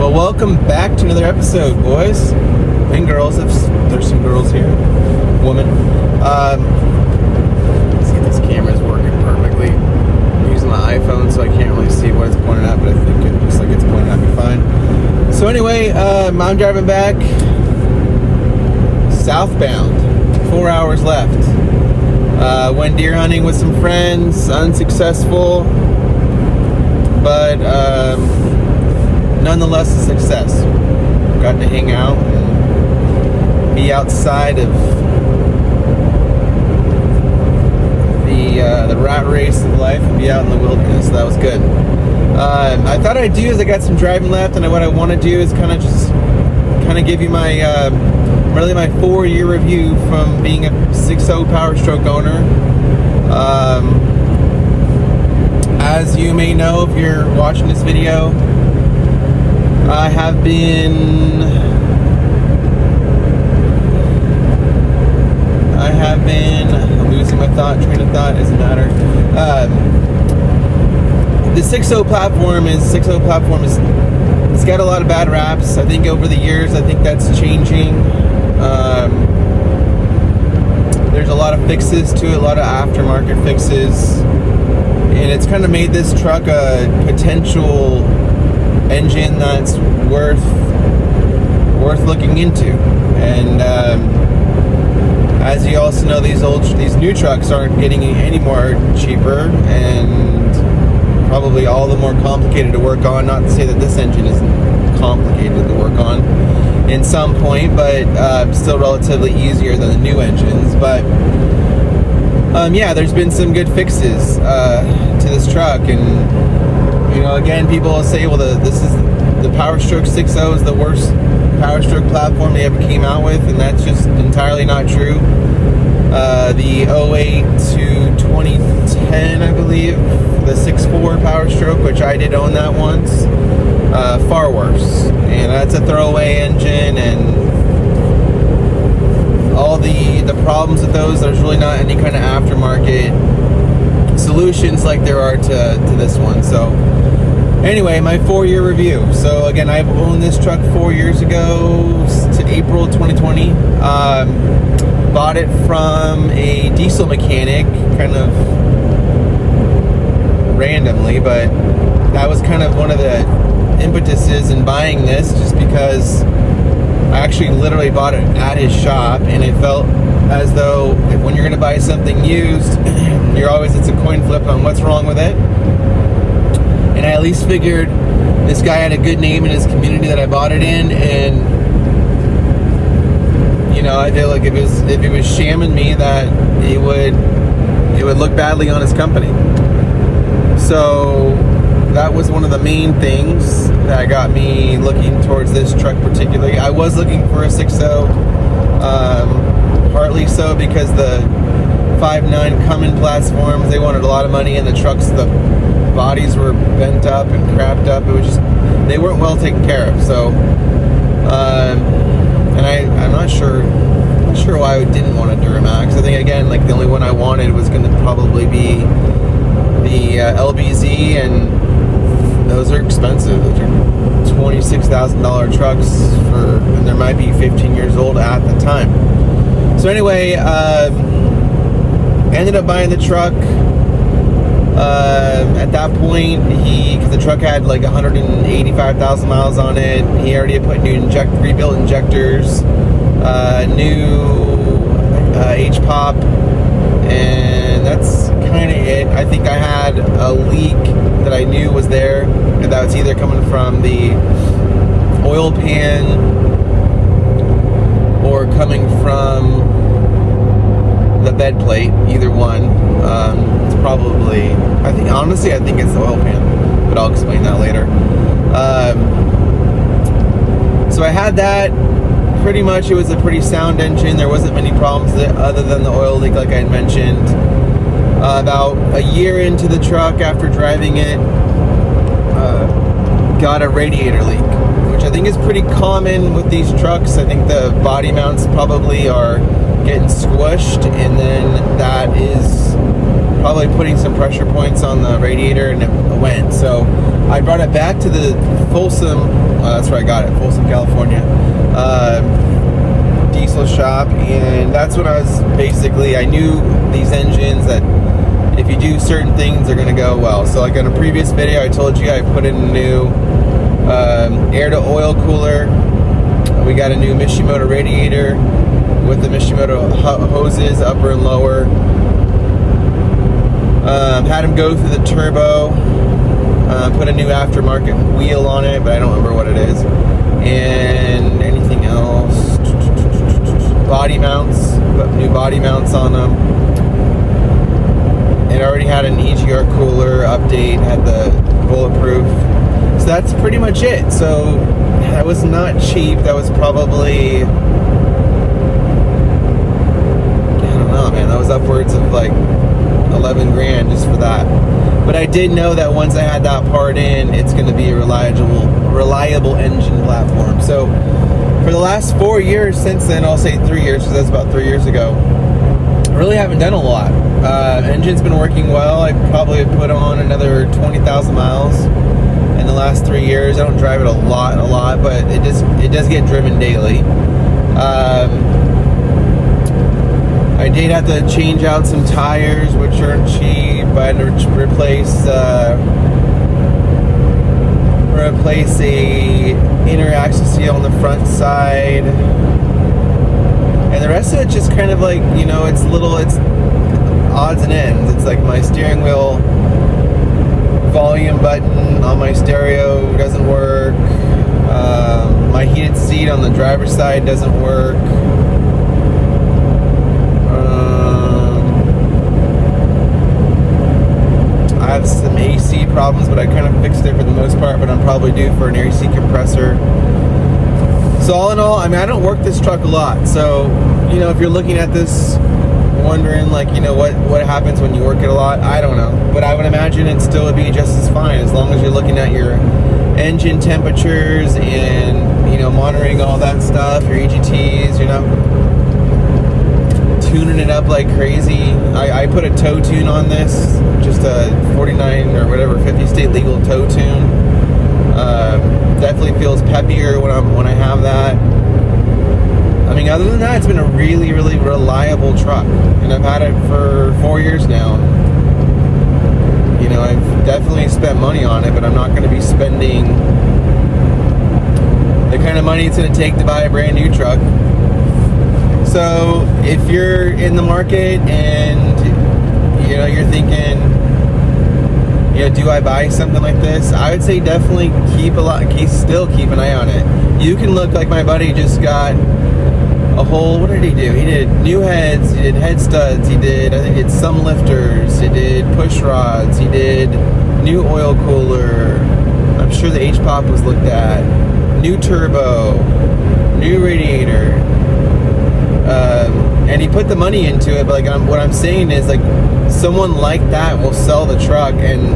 Well, welcome back to another episode, boys and girls. If there's some girls here, woman. Let's see if this camera's working perfectly. I'm using my iPhone, so I can't really see what it's pointing at, but I think it looks like it's pointing at me fine. So anyway, I'm driving back southbound. 4 hours left. Went deer hunting with some friends, unsuccessful, but nonetheless a success. Got to hang out and be outside of the rat race of life and be out in the wilderness. So that was good. I thought I'd do is I got some driving left, and what I want to do is kind of give you my really my 4-year review from being a 6.0 powerstroke owner. As you may know if you're watching this video, I have been I'm losing my train of thought, doesn't matter. The 6.0 platform is it's got a lot of bad raps. I think over the years, I think that's changing. There's a lot of fixes to it, a lot of aftermarket fixes, and it's kind of made this truck a potential engine that's worth looking into. And as you also know, these new trucks aren't getting any more cheaper, and probably all the more complicated to work on. Not to say that this engine isn't complicated to work on in some point, but still relatively easier than the new engines. But yeah, there's been some good fixes to this truck, and again, people will say, well, the powerstroke 6.0 is the worst powerstroke platform they ever came out with, and that's just entirely not true. The 08 to 2010, I believe, the 6.4 powerstroke, which I did own that once, far worse. And that's a throwaway engine, and all the problems with those, there's really not any kind of aftermarket solutions like there are to this one. So anyway, my 4-year review. So again, I've owned this truck 4 years ago to April 2020. Bought it from a diesel mechanic, kind of randomly, but that was kind of one of the impetuses in buying this, just because I actually literally bought it at his shop, and it felt as though when you're going to buy something used, it's a coin flip on what's wrong with it. And I at least figured this guy had a good name in his community that I bought it in, and I feel like if he was shamming me, that it would look badly on his company. So that was one of the main things that got me looking towards this truck particularly. I was looking for a 6.0, partly so because the 5.9 Cummins platforms, they wanted a lot of money, and the trucks, the bodies were bent up and crapped up. It was just, they weren't well taken care of. So and I'm not sure why I didn't want a Duramax. I think, again, like, the only one I wanted was going to probably be the LBZ, and those are expensive. Those are $26,000 trucks and they might be 15 years old at the time. So anyway, ended up buying the truck. At that point, because the truck had like 185,000 miles on it, he already had put rebuilt injectors, new H-pop, and that's kind of it. I think I had a leak that I knew was there, and that was either coming from the oil pan or coming from the bed plate, either one. It's probably, I think it's the oil pan, but I'll explain that later. So I had that. Pretty much, it was a pretty sound engine. There wasn't many problems other than the oil leak, like I had mentioned. About a year into the truck, after driving it, got a radiator leak, which I think is pretty common with these trucks. I think the body mounts probably are getting squished, and then that is probably putting some pressure points on the radiator, and it went. So I brought it back to the Folsom that's where I got it, Folsom, California. Diesel shop, and that's when I was basically, I knew these engines that if you do certain things, they're gonna go well. So like in a previous video, I told you I put in a new air to oil cooler. We got a new Mishimoto radiator with the Mishimoto hoses, upper and lower. Had him go through the turbo. Put a new aftermarket wheel on it, but I don't remember what it is. And anything else? Body mounts, put new body mounts on them. It already had an EGR cooler update, had the bulletproof. So that's pretty much it. So that was not cheap. That was probably, I don't know, man. That was upwards of like 11 grand just for that. But I did know that once I had that part in, it's going to be a reliable engine platform. So for the last 4 years since then, I'll say 3 years, because that's about 3 years ago, I really haven't done a lot. Engine's been working well. I probably put on another 20,000 miles in the last 3 years. I don't drive it a lot, but it does get driven daily. I did have to change out some tires, which aren't cheap. I had to replace a inner axle seal on the front side, and the rest of it just kind of like, you know, it's odds and ends. It's like my steering wheel volume button on my stereo doesn't work. My heated seat on the driver's side doesn't work. I have some AC problems, but I kind of fixed it for the most part, but I'm probably due for an AC compressor. So all in all, I mean, I don't work this truck a lot. So, you know, if you're looking at this wondering, like, you know, what happens when you work it a lot, I don't know. But I would imagine it still would be just as fine, as long as you're looking at your engine temperatures and, you know, monitoring all that stuff, your EGTs, you know, tuning it up like crazy. I put a tow tune on this, just a 49 or whatever 50 state legal tow tune. Definitely feels peppier when I have that. I mean, other than that, it's been a really, really reliable truck, and I've had it for 4 years now. You know, I've definitely spent money on it, but I'm not going to be spending the kind of money it's going to take to buy a brand new truck. So if you're in the market and, you know, you're thinking, you know, do I buy something like this? I would say definitely still keep an eye on it. You can look like my buddy just got a whole, what did he do? He did new heads, he did head studs, I think he did some lifters, he did push rods, he did new oil cooler, I'm sure the H-pop was looked at, new turbo, new radiator, and he put the money into it. But like, what I'm saying is, like, someone like that will sell the truck, and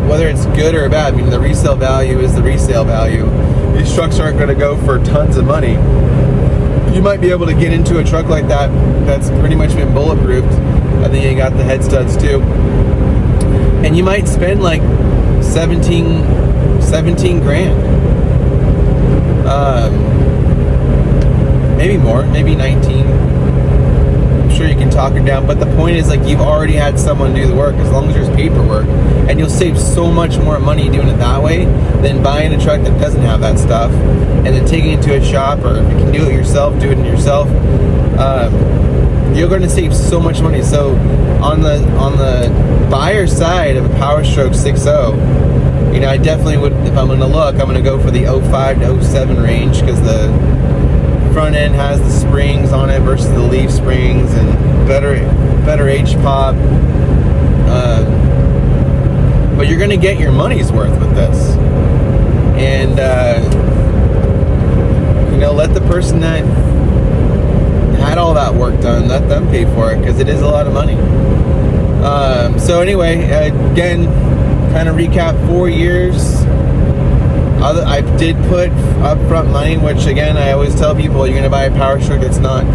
whether it's good or bad, I mean, the resale value is the resale value. These trucks aren't going to go for tons of money. You might be able to get into a truck like that that's pretty much been bulletproofed. I think you got the head studs too, and you might spend like 17 grand, maybe more, maybe 19. I'm sure you can talk it down, but the point is, like, you've already had someone do the work, as long as there's paperwork, and you'll save so much more money doing it that way than buying a truck that doesn't have that stuff and then taking it to a shop, or if you can do it yourself, do it yourself. You're going to save so much money. So on the buyer side of a powerstroke 6.0, you know, I definitely would, if I'm going to look, I'm going to go for the 05 to 07 range, because the front end has the springs on it versus the leaf springs, and better H-pop. But you're going to get your money's worth with this. And, you know, let the person that had all that work done, let them pay for it, because it is a lot of money. So anyway, again, kind of recap, 4 years. I did put upfront money, which, again, I always tell people, you're going to buy a powerstroke that's not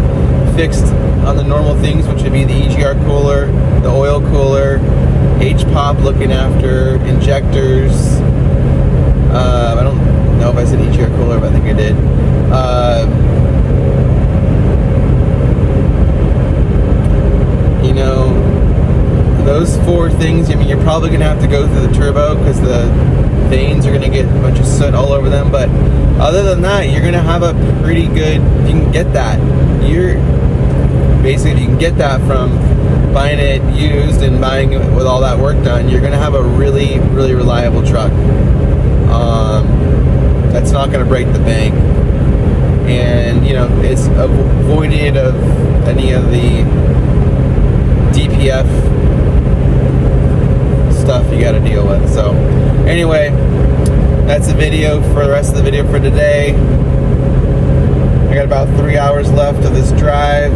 fixed on the normal things, which would be the EGR cooler, the oil cooler, H-pop looking after, injectors. I don't know know if I said heat or cooler, but I think I did. You know, those 4 things, I mean, you're probably going to have to go through the turbo because the vanes are going to get a bunch of soot all over them. But other than that, you're going to have a pretty good, you can get that. Basically, you can get that from buying it used and buying it with all that work done. You're going to have a really, really reliable truck. That's not going to break the bank. And, you know, it's avoided of any of the DPF stuff you got to deal with. So anyway, that's the video for the rest of the video for today. I got about 3 hours left of this drive.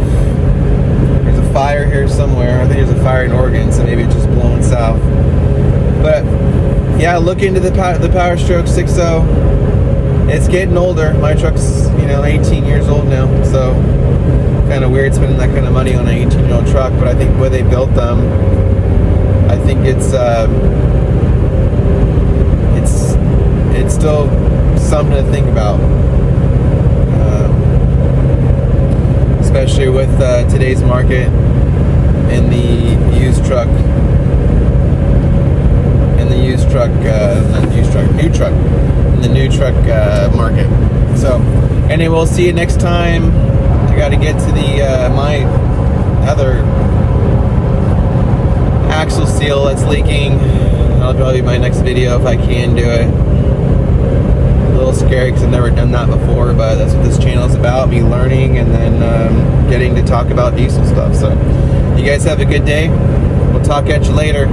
There's a fire here somewhere. I think there's a fire in Oregon, so maybe it's just blowing south. But yeah, look into the powerstroke 6.0. It's getting older. My truck's, you know, 18 years old now, so kind of weird spending that kind of money on an 18-year-old truck. But I think the way they built them, I think it's still something to think about, especially with today's market in the used truck, new truck market. So anyway, we'll see you next time. I got to get to the my other axle seal that's leaking. That'll probably be my next video if I can do it. A little scary because I've never done that before, but that's what this channel is about, me learning and then getting to talk about diesel stuff. So you guys have a good day. We'll talk at you later.